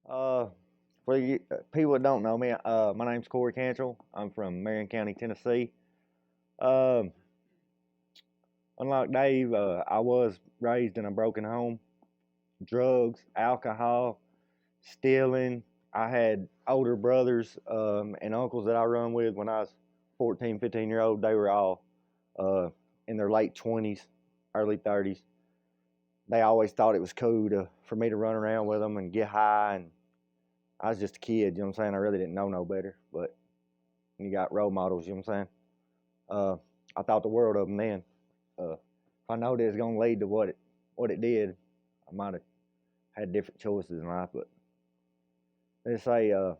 Uh, for you, people that don't know me, my name's Cory Cantrell. I'm from Marion County, Tennessee. Um, Unlike Dave, I was raised in a broken home. Drugs, alcohol, stealing. I had older brothers and uncles that I run with when I was 14, 15 year old. They were all uh, in their late 20s, early 30s. They always thought it was cool for me to run around with them and get high, and I was just a kid, you know what I'm saying? I really didn't know no better, but you got role models, you know what I'm saying? Uh, I thought the world of them then. If I know that it's gonna lead to what it did, I might have had different choices in life. But they say I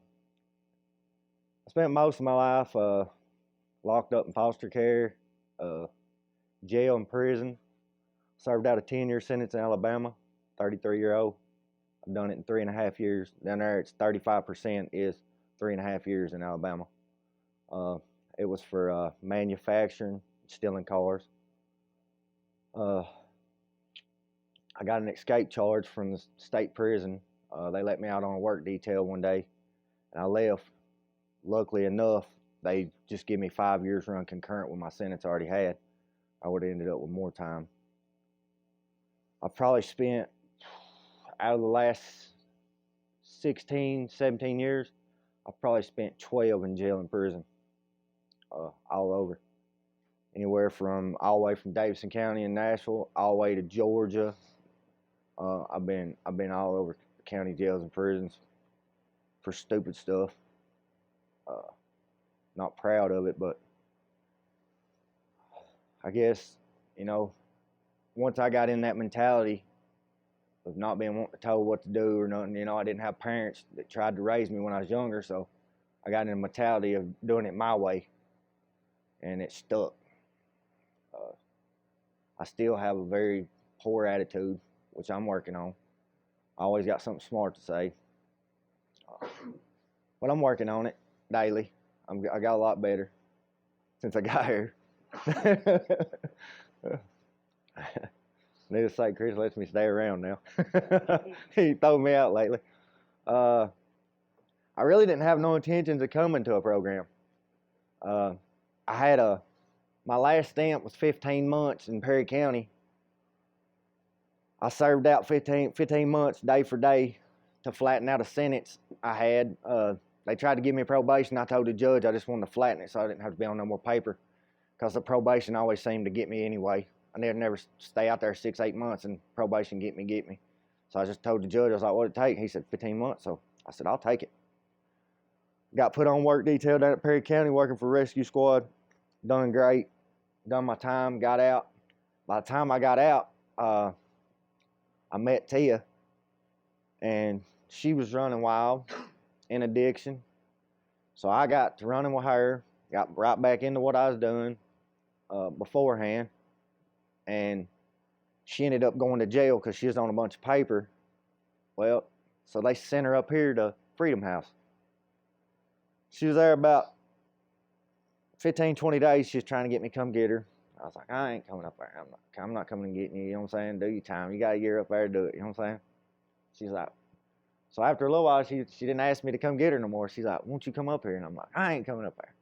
spent most of my life locked up in foster care, uh, jail, and prison. Served out a 10-year sentence in Alabama. 33-year-old. I've done it in 3.5 years. Down there, it's 35% is 3.5 years in Alabama. Uh, it was for manufacturing, stealing cars. Uh, I got an escape charge from the state prison. They let me out on a work detail one day, and I left. Luckily enough, they just give me 5 years run concurrent with my sentence I already had. I would have ended up with more time. I probably spent, out of the last 16, 17 years, I've probably spent 12 in jail and prison, all over. Anywhere from all the way from Davidson County in Nashville, all the way to Georgia. I've been all over county jails and prisons for stupid stuff. Uh, Not proud of it, but I guess once I got in that mentality of not being told what to do or nothing, I didn't have parents that tried to raise me when I was younger, so I got in the mentality of doing it my way, and it stuck. Uh, I still have a very poor attitude, which I'm working on. I always got something smart to say, but I'm working on it daily. I got a lot better since I got here. Needless to say, Chris lets me stay around now. He thrown me out lately. Uh, I really didn't have no intentions of coming to a program. Uh, I had my last stamp was 15 months in Perry County. I served out 15 months day for day to flatten out a sentence I had. They tried to give me probation. I told the judge I just wanted to flatten it so I didn't have to be on no more paper, because the probation always seemed to get me anyway. I never stay out there 6, 8 months and probation get me. So I just told the judge, I was like, what'd it take? He said 15 months. So I said, I'll take it. Got put on work detail down at Perry County working for rescue squad. Done great. Done my time, got out. By the time I got out, I met Tia, and she was running wild in addiction. So I got to running with her, got right back into what I was doing beforehand, and she ended up going to jail because she was on a bunch of paper. Well, so they sent her up here to Freedom House. She was there about 15, 20 days. She was trying to get me to come get her. I was like, I ain't coming up there. I'm not coming and getting you. You know what I'm saying? Do your time. You got a year up there to do it. You know what I'm saying? She's like, so after a little while, she didn't ask me to come get her no more. She's like, won't you come up here? And I'm like, I ain't coming up there.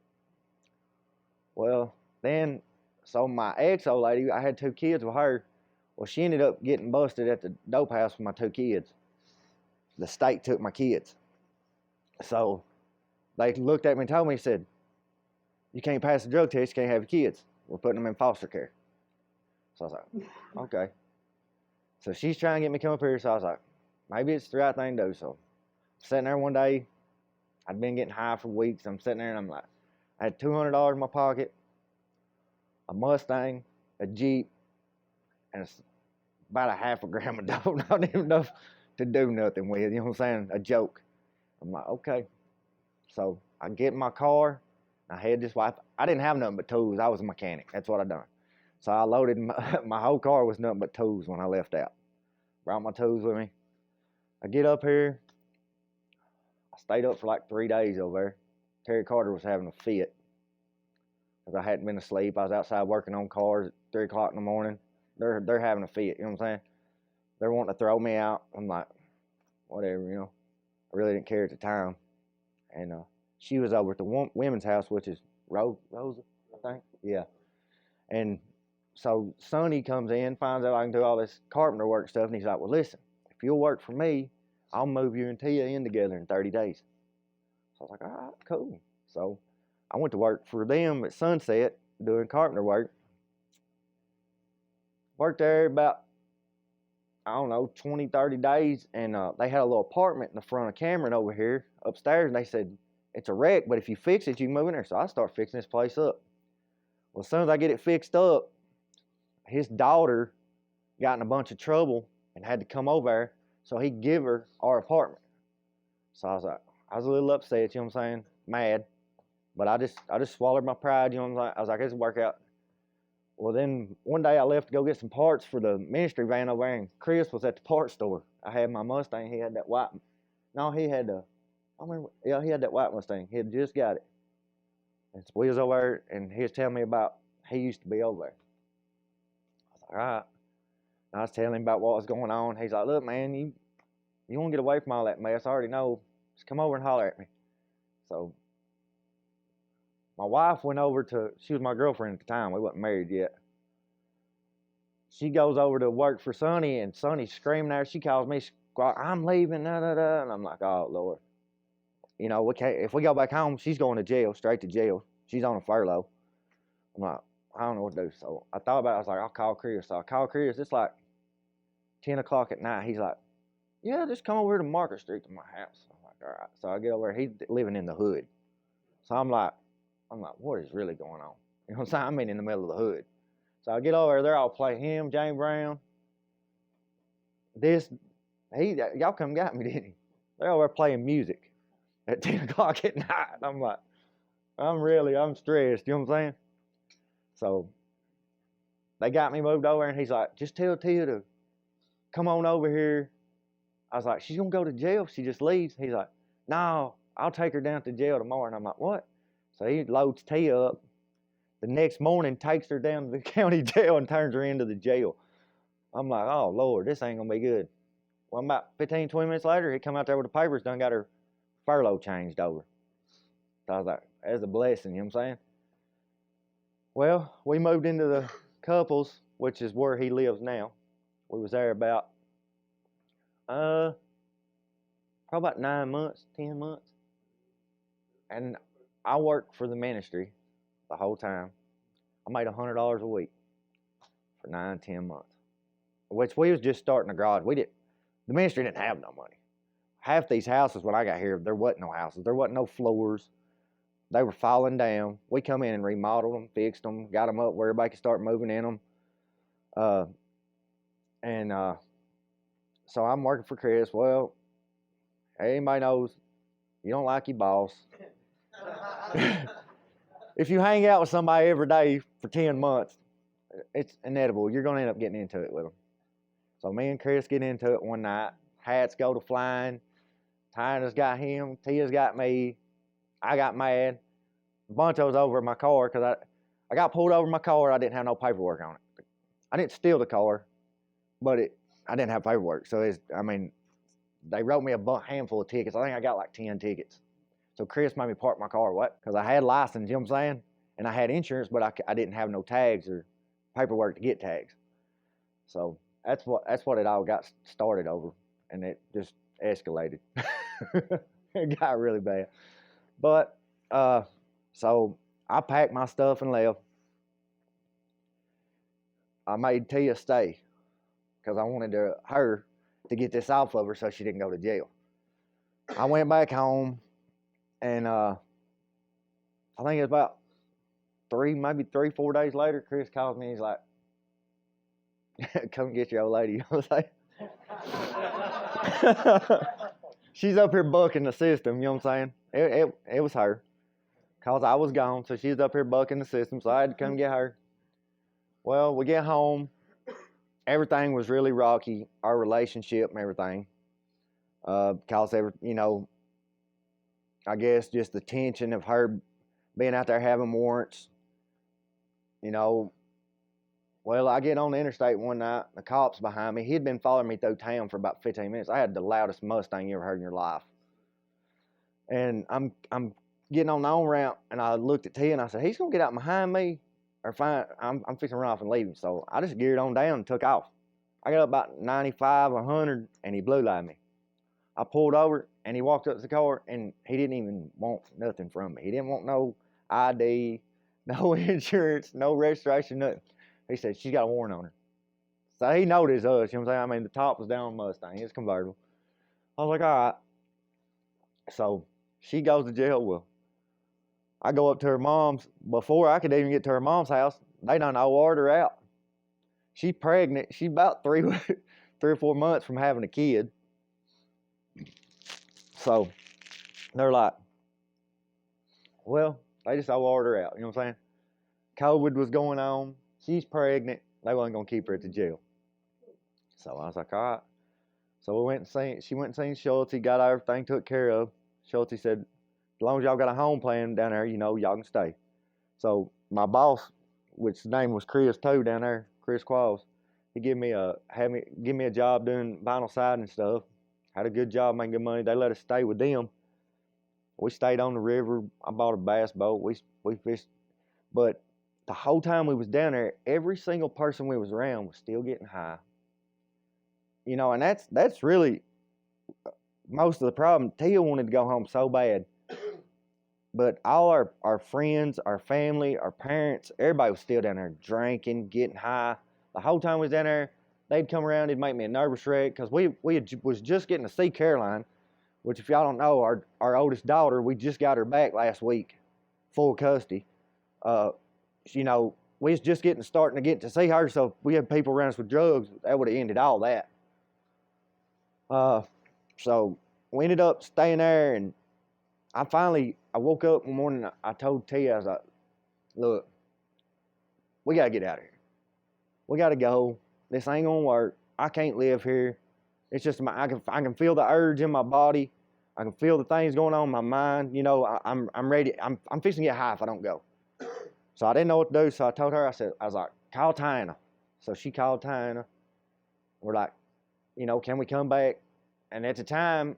Well, then, so my ex-old lady, I had 2 kids with her. Well, she ended up getting busted at the dope house with my 2 kids. The state took my kids. So they looked at me and told me, said, you can't pass the drug test, you can't have your kids. We're putting them in foster care. So I was like, okay. So she's trying to get me to come up here, so I was like, maybe it's the right thing to do. So I'm sitting there one day, I'd been getting high for weeks. I'm sitting there and I'm like, I had $200 in my pocket, a Mustang, a Jeep, and about a half a gram of dope. Not even enough to do nothing with, you know what I'm saying? A joke. I'm like, okay. So I get in my car, I head this way. I didn't have nothing but tools. I was a mechanic. That's what I done. So I loaded my whole car was nothing but tools when I left out. Brought my tools with me. I get up here. I stayed up for like 3 days over there. Terry Carter was having a fit because I hadn't been asleep. I was outside working on cars at 3 o'clock in the morning. They're having a fit, you know what I'm saying? They're wanting to throw me out. I'm like, whatever, really didn't care at the time. And she was over at the women's house, which is Rosa, I think. Yeah. And so Sonny comes in, finds out I can do all this carpenter work stuff, and he's like, well, listen, if you'll work for me, I'll move you and Tia in together in 30 days. So I was like, all right, cool. So I went to work for them at Sunset doing carpenter work. Worked there about, I don't know, 20, 30 days, and they had a little apartment in the front of Cameron over here upstairs, and they said, it's a wreck, but if you fix it, you can move in there. So I start fixing this place up. Well, as soon as I get it fixed up, his daughter got in a bunch of trouble and had to come over there, so he give her our apartment. So I was a little upset, you know what I'm saying, mad, but I just swallowed my pride, you know what I'm saying. I was like, it's a workout. Well, then one day I left to go get some parts for the ministry van over there, and Chris was at the parts store. I had my Mustang. He had that white. No, he had the. I remember. Yeah, he had that white Mustang. He had just got it. And so we was over there, and he was telling me about he used to be over there. I was like, all right. And I was telling him about what was going on. He's like, look, man, you want to get away from all that mess. I already know. Just come over and holler at me. So my wife went over to, she was my girlfriend at the time. We wasn't married yet. She goes over to work for Sonny, and Sonny's screaming at her. She calls me, I'm leaving, da, da, da. And I'm like, oh, Lord. You know, we can't, if we go back home, she's going to jail, straight to jail. She's on a furlough. I'm like, I don't know what to do. So I thought about it. I was like, I'll call Chris. So I called Chris. It's like 10 o'clock at night. He's like, yeah, just come over here to Market Street to my house. I'm like, all right. So I get over there. He's living in the hood. So I'm like, what is really going on? You know what I'm saying? I mean, in the middle of the hood. So I get over there. They're all playing him, James Brown. Y'all come got me, didn't he? They're over there playing music at 10 o'clock at night. I'm like, I'm stressed. You know what I'm saying? So they got me moved over, and he's like, just tell Tia to come on over here. I was like, she's going to go to jail if she just leaves. He's like, no, I'll take her down to jail tomorrow. And I'm like, what? So he loads Tia up. The next morning, takes her down to the county jail and turns her into the jail. I'm like, oh, Lord, this ain't going to be good. Well, about 15, 20 minutes later, he come out there with the papers, done got her furlough changed over. So I was like, that's a blessing, you know what I'm saying? Well, we moved into the couples, which is where he lives now. We was there about, probably about 9 months, 10 months. And I worked for the ministry the whole time. I made $100 a week for 9, 10 months, which we was just starting the garage. The ministry didn't have no money. Half these houses when I got here, there wasn't no houses. There wasn't no floors. They were falling down. We come in and remodeled them, fixed them, got them up where everybody could start moving in them. So I'm working for Chris. Well, anybody knows you don't like your boss. If you hang out with somebody every day for 10 months, it's inevitable. You're going to end up getting into it with them. So me and Chris get into it one night. Hats go to flying. Tina's got him. Tia's got me. I got mad. A bunch of us over in my car because I got pulled over in my car. I didn't have no paperwork on it. I didn't steal the car, but I didn't have paperwork. So they wrote me a handful of tickets. I think I got like 10 tickets. So Chris made me park my car. What? Because I had license, you know what I'm saying? And I had insurance, but I didn't have no tags or paperwork to get tags. So that's what it all got started over, and it just escalated. It got really bad. But so I packed my stuff and left. I made Tia stay because I wanted her to get this off of her so she didn't go to jail. I went back home, and I think it was about 3, 4 days later, Chris calls me. He's like, come get your old lady. I was like, she's up here bucking the system, you know what I'm saying? It was her. Because I was gone, so she was up here bucking the system, so I had to come get her. Well, we get home. Everything was really rocky, our relationship and everything. Because, I guess just the tension of her being out there having warrants. Well, I get on the interstate one night, the cops behind me. He'd been following me through town for about 15 minutes. I had the loudest Mustang you ever heard in your life. And I'm getting on the on ramp, and I looked at Tia and I said, he's gonna get out behind me, or I'm fixing to run off and leave him. So I just geared on down and took off. I got up about 95, 100, and he blue lined me. I pulled over, and he walked up to the car, and he didn't even want nothing from me. He didn't want no ID, no insurance, no registration, nothing. He said, she's got a warrant on her. So he noticed us, you know what I'm saying? I mean, the top was down on Mustang. It's convertible. I was like, all right. So she goes to jail. Well, I go up to her mom's. Before I could even get to her mom's house, they done OR'd her out. She's pregnant. She's about 3 or 4 months from having a kid. So they're like, well, they just OR'd her out. You know what I'm saying? COVID was going on. She's pregnant. They wasn't going to keep her at the jail. So I was like, all right. So she went and seen Schulte, got everything took care of. Schulte said, as long as y'all got a home plan down there, you know, y'all can stay. So my boss, which his name was Chris too down there, Chris Qualls, he give me a job doing vinyl siding and stuff. Had a good job, making good money. They let us stay with them. We stayed on the river. I bought a bass boat. We fished. But the whole time we was down there, every single person we was around was still getting high. You know, and that's really most of the problem. Tia wanted to go home so bad. But all our friends, our family, our parents, everybody was still down there drinking, getting high. The whole time we was down there, they'd come around, it'd make me a nervous wreck because we was just getting to see Caroline, which if y'all don't know, our oldest daughter, we just got her back last week, full custody. You know, we was just starting to get to see her, so if we had people around us with drugs, that would have ended all that. So we ended up staying there, and I woke up one morning, I told Tia, I was like, look, we got to get out of here. We got to go. This ain't going to work. I can't live here. It's just, I can feel the urge in my body. I can feel the things going on in my mind. You know, I'm ready. I'm fixing to get high if I don't go. So I didn't know what to do, so I told her, I was like, call Tina. So she called Tina. We're like, you know, can we come back? And at the time,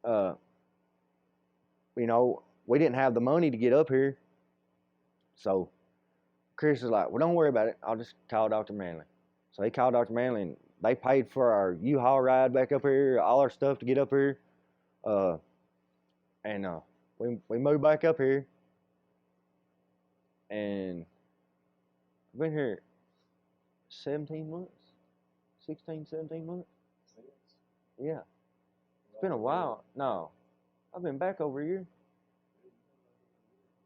you know, we didn't have the money to get up here. So Chris was like, well, don't worry about it. I'll just call Dr. Manley. So he called Dr. Manley, and they paid for our U-Haul ride back up here, all our stuff to get up here. And we moved back up here. And I've been here 17 months, 16, 17 months. Yeah. It's been a while. No, I've been back over a year.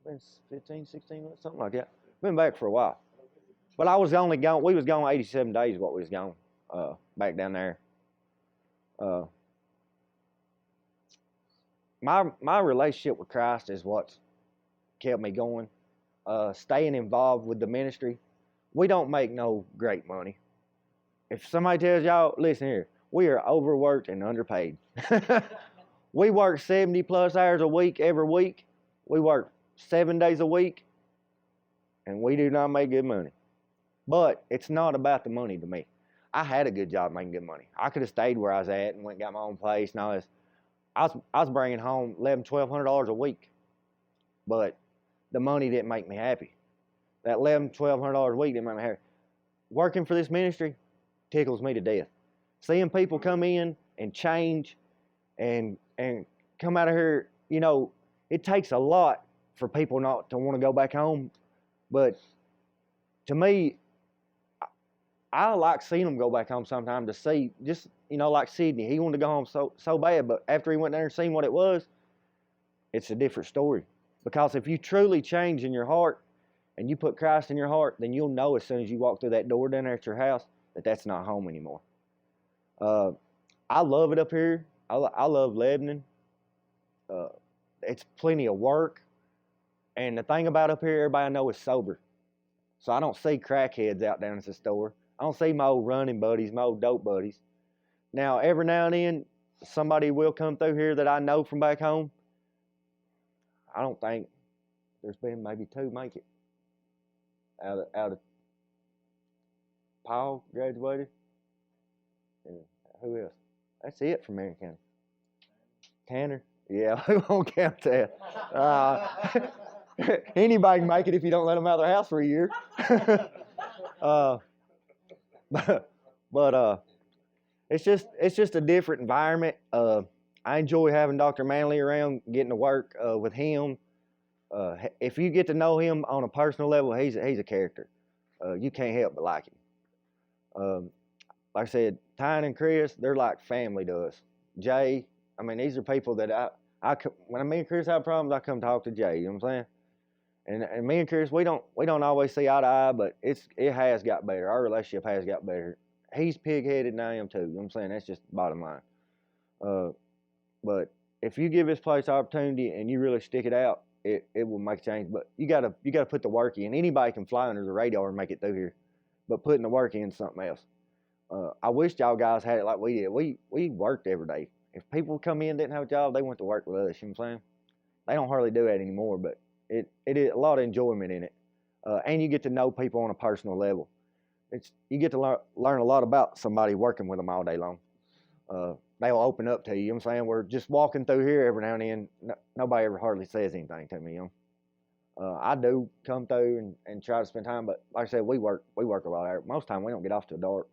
Been 15, 16 months, something like that. Been back for a while. But I was only gone, we was gone 87 days what we was gone, back down there. My relationship with Christ is what's kept me going. Staying involved with the ministry. We don't make no great money. If somebody tells y'all, listen here, we are overworked and underpaid. We work 70 plus hours a week every week. We work 7 days a week, and we do not make good money. But it's not about the money to me. I had a good job making good money. I could have stayed where I was at and went and got my own place and all this. I was bringing home $1,100, $1,200 a week, but the money didn't make me happy. That $1,100, $1,200 a week didn't make me happy. Working for this ministry tickles me to death. Seeing people come in and change and come out of here, you know, it takes a lot for people not to want to go back home. But to me, I like seeing them go back home sometime to see, just, you know, like Sydney. He wanted to go home so bad, but after he went there and seen what it was, it's a different story. Because if you truly change in your heart and you put Christ in your heart, then you'll know as soon as you walk through that door down there at your house that that's not home anymore. I love it up here. I love Lebanon. It's plenty of work. And the thing about up here, everybody I know is sober. So I don't see crackheads out down at the store. I don't see my old running buddies, my old dope buddies. Now, every now and then, somebody will come through here that I know from back home. I don't think there's been maybe 2 make it out of Paul graduated. And who else? That's it from Marion County. Tanner. Yeah, we won't count that. Anybody can make it if you don't let them out of their house for a year. uh, but it's just a different environment. I enjoy having Dr. Manley around, getting to work with him. If you get to know him on a personal level, he's a character. You can't help but like him. Like I said, Tyne and Chris, they're like family to us. Jay, I mean, these are people that when me and Chris have problems, I come talk to Jay. You know what I'm saying? And me and Chris, we don't always see eye to eye, but it has got better. Our relationship has got better. He's pig-headed and I am too. You know what I'm saying? That's just the bottom line. But if you give this place opportunity and you really stick it out, it will make a change. But you gotta put the work in. Anybody can fly under the radar and make it through here, but putting the work in is something else. I wish y'all guys had it like we did. We worked every day. If people come in and didn't have a job, they went to work with us. You know what I'm saying? They don't hardly do that anymore, but it is a lot of enjoyment in it, and you get to know people on a personal level. You get to learn a lot about somebody working with them all day long. They'll open up to you. You know what I'm saying? We're just walking through here every now and then. Nobody ever hardly says anything to me. You know? I do come through and try to spend time, but like I said, we work a lot out. Most of the time we don't get off till dark.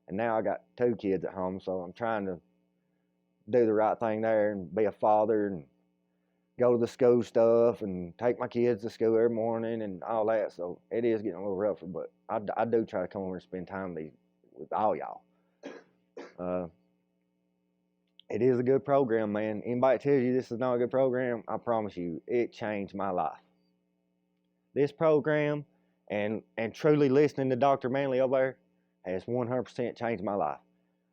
And now I got 2 kids at home, so I'm trying to do the right thing there and be a father and go to the school stuff and take my kids to school every morning and all that. So it is getting a little rougher, but I do try to come over and spend time with all y'all. It is a good program, man. Anybody tells you this is not a good program, I promise you, it changed my life. This program and truly listening to Dr. Manley over there has 100% changed my life.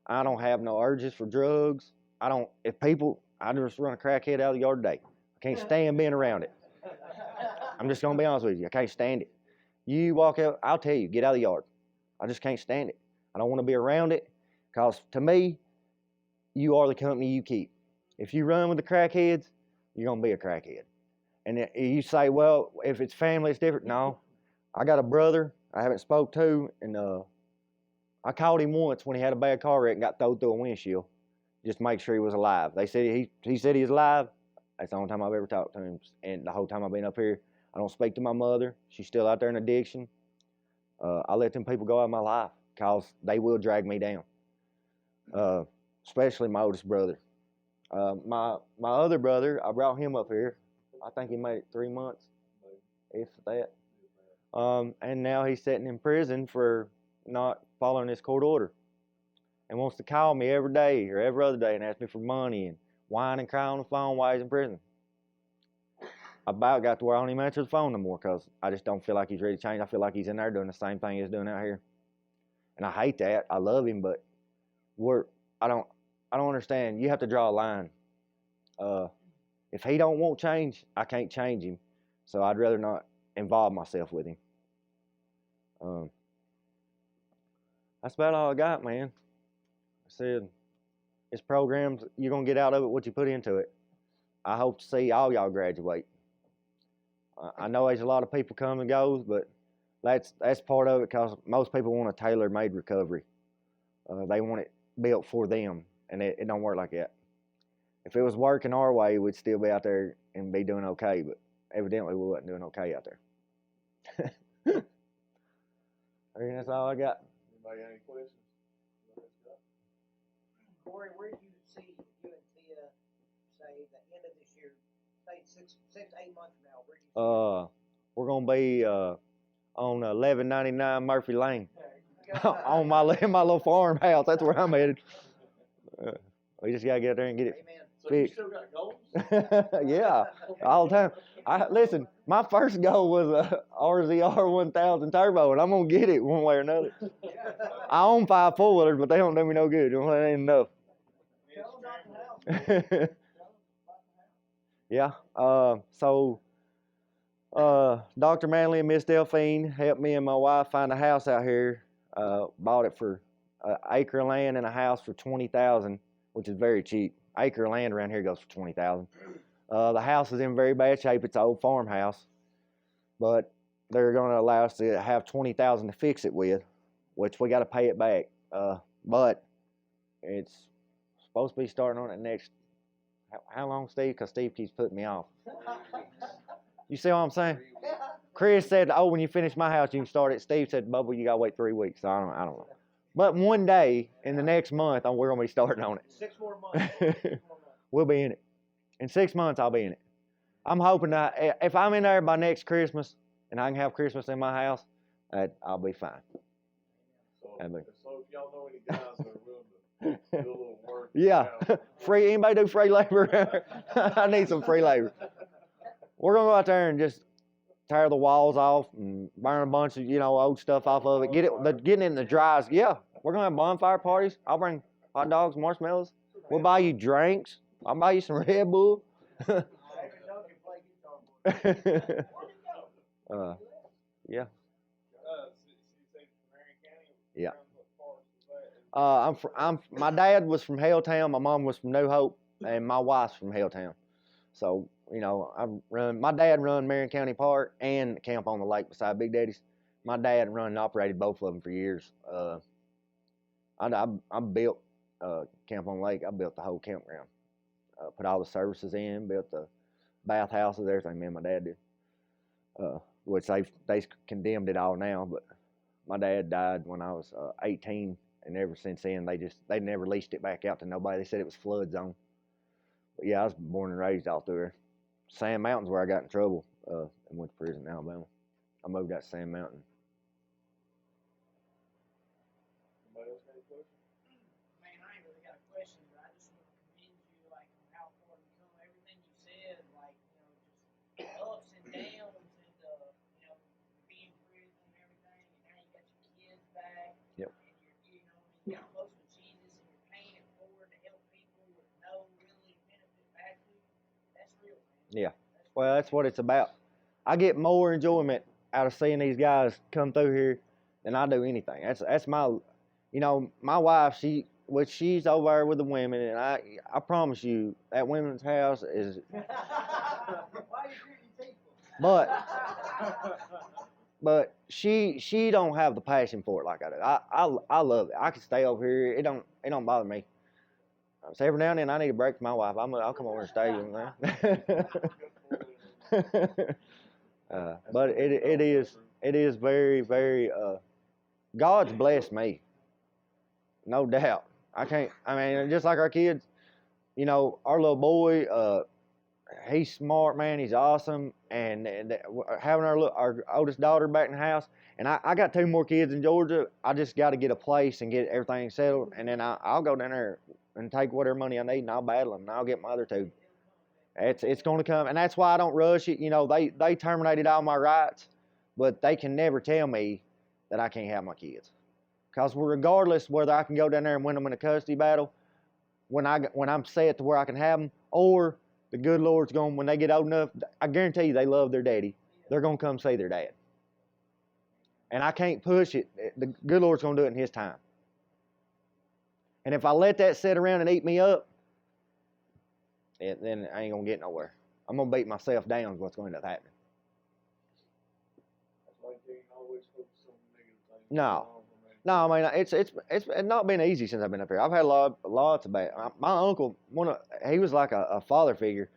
I don't have no urges for drugs. I just run a crackhead out of the yard today. I can't stand being around it. I'm just going to be honest with you. I can't stand it. You walk out, I'll tell you, get out of the yard. I just can't stand it. I don't want to be around it because to me, you are the company you keep. If you run with the crackheads, you're going to be a crackhead. And you say, well, if it's family, it's different. No. I got a brother I haven't spoke to, and I called him once when he had a bad car wreck and got thrown through a windshield just to make sure he was alive. They said he said he was alive. That's the only time I've ever talked to him. And the whole time I've been up here, I don't speak to my mother. She's still out there in addiction. I let them people go out of my life because they will drag me down, especially my oldest brother. My other brother, I brought him up here. I think he made it 3 months, if that. And now he's sitting in prison for not following his court order and wants to call me every day or every other day and ask me for money and whine and cry on the phone while he's in prison. I about got to where I don't even answer the phone no more because I just don't feel like he's ready to change. I feel like he's in there doing the same thing he's doing out here. And I hate that. I love him, but I don't understand. You have to draw a line. If he don't want change, I can't change him. So I'd rather not involve myself with him. That's about all I got, man. I said, this program's, you're going to get out of it what you put into it. I hope to see all y'all graduate. I know there's a lot of people come and goes, but that's part of it because most people want a tailor-made recovery. They want it built for them, and it don't work like that. If it was working our way, we'd still be out there and be doing okay, but evidently we wasn't doing okay out there. I think that's all I got. Anybody got any questions? Cory, where do you see you and Tia, say, the end of this year, say 6 to 8 months from now? Where do you see we're gonna be on 1199 Murphy Lane on my little farmhouse. That's where I'm headed. We just gotta get there and get it. Amen. So you still got goals? Yeah, all the time. Listen, my first goal was a RZR 1000 turbo, and I'm gonna get it one way or another. I own 5 4-wheelers, but they don't do me no good. They ain't enough. Yeah. So Dr. Manley and Miss Delphine helped me and my wife find a house out here. Bought it for an acre of land and a house for $20,000, which is very cheap. Acre of land around here goes for $20,000. The house is in very bad shape. It's an old farmhouse, but they're going to allow us to have $20,000 to fix it with, which we got to pay it back. But it's supposed to be starting on it next How long, Steve? Because Steve keeps putting me off. You see what I'm saying? Chris said, "Oh, when you finish my house, you can start it." Steve said, "Bubba, you gotta wait 3 weeks." So I don't know. But one day in the next month, we're gonna be starting on it. 6 more months. 6 more months. We'll be in it. In 6 months, I'll be in it. I'm hoping that if I'm in there by next Christmas and I can have Christmas in my house, I'll be fine. So if y'all know any guys that are willing to do a little work. Yeah, free. Anybody do free labor? I need some free labor. We're gonna go out there and just tear the walls off and burn a bunch of old stuff off of it. Getting it in the dries. Yeah, we're gonna have bonfire parties. I'll bring hot dogs, marshmallows. We'll buy you drinks. I'll buy you some Red Bull. Yeah. Yeah. My dad was from Helltown. My mom was from New Hope, and my wife's from Helltown. So my dad run Marion County Park and Camp on the Lake beside Big Daddy's. My dad run and operated both of them for years. I built Camp on the Lake. I built the whole campground. Put all the services in, built the bathhouses, everything me and my dad did. Which they condemned it all now, but my dad died when I was 18, and ever since then they never leased it back out to nobody. They said it was flood zone. But yeah, I was born and raised out there. Sand Mountain's where I got in trouble and went to prison in Alabama. I moved out to Sand Mountain. Anybody else got any questions? Man, I ain't really got a question, but I just want to commend you, like, on how far you come. Everything you said, like, just ups and downs, and being in prison and everything, and now you got your kids back. Yep. And you're got close with Jesus, and you're paying it forward to help people with no really benefit back to you. That's real, man. Yeah. Well, that's what it's about. I get more enjoyment out of seeing these guys come through here than I do anything. That's my, my wife. She's over there with the women, and I promise you that women's house is. But she don't have the passion for it like I do. I love it. I can stay over here. It don't bother me. So every now and then I need a break from my wife. I'll come over and stay with them. But it is very, very. God's blessed me, no doubt. Just like our kids, our little boy. He's smart, man. He's awesome, and having our oldest daughter back in the house. And I got 2 more kids in Georgia. I just got to get a place and get everything settled, and then I'll go down there and take whatever money I need, and I'll battle them, and I'll get my other 2. It's going to come, and that's why I don't rush it. They terminated all my rights, but they can never tell me that I can't have my kids, because regardless whether I can go down there and win them in a custody battle, when I'm set to where I can have them, or the good Lord's going, when they get old enough, I guarantee you they love their daddy. They're going to come see their dad. And I can't push it. The good Lord's going to do it in His time. And if I let that sit around and eat me up, then I ain't going to get nowhere. I'm going to beat myself down is what's going to end up happening. That's why you can't always focus on negative things. No, it's not been easy since I've been up here. I've had lots of bad. My uncle, he was like a father figure.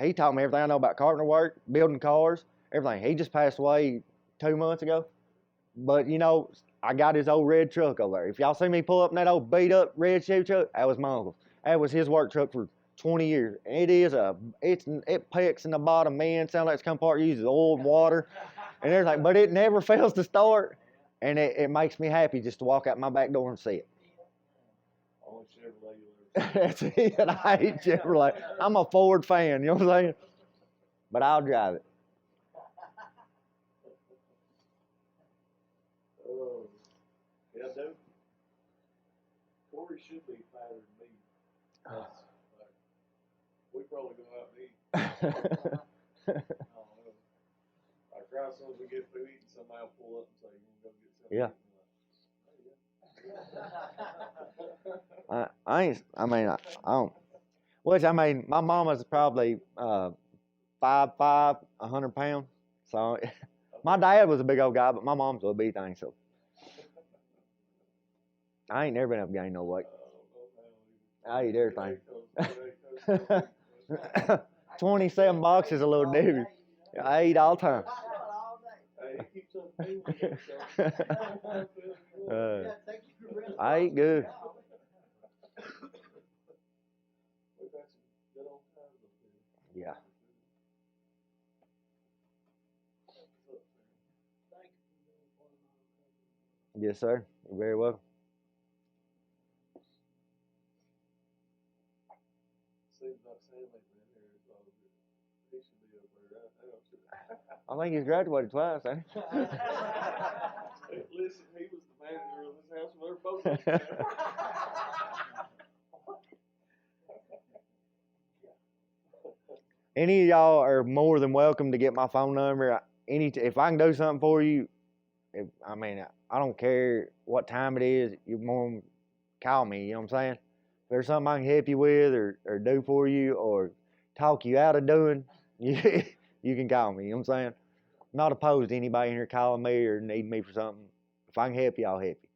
He taught me everything I know about carpenter work, building cars, everything. He just passed away 2 months ago. But I got his old red truck over there. If y'all see me pull up in that old beat up red Chevy truck, that was my uncle's. That was his work truck for 20 years. It picks in the bottom end. Sounds like it's come apart. Uses oil and water and everything, but it never fails to start. And it makes me happy just to walk out my back door and see it. Only Chevrolet you ever That's it. I hate Chevrolet. I'm a Ford fan, you know what I'm saying? But I'll drive it. Yeah, dude. Cory should be fatter than me. We probably go out and eat. I don't know. I try as soon as we get through eating, somebody will pull up and say, "You want to go get something?" Yeah. I don't. Which, my mama's probably 5'5", 100 pounds. So, my dad was a big old guy, but my mom's a little bitty thing, so. I ain't never been able to gain no weight. I eat everything. 27 boxes of little dude. I eat all the time. Hey, it keeps on feeling yourself. I eat good. We've had some good old times up here. Yeah. Yes, sir. You're very welcome. Seems like Stanley's been here, so he should be up there right now. I think he's graduated twice, ain't Listen, he was the manager of this house when they were both up there. he? Any of y'all are more than welcome to get my phone number. If I can do something for you, I don't care what time it is. You're more than call me. You know what I'm saying? If there's something I can help you with, or do for you, or talk you out of doing, you can call me. You know what I'm saying? I'm not opposed to anybody in here calling me or needing me for something. If I can help you, I'll help you.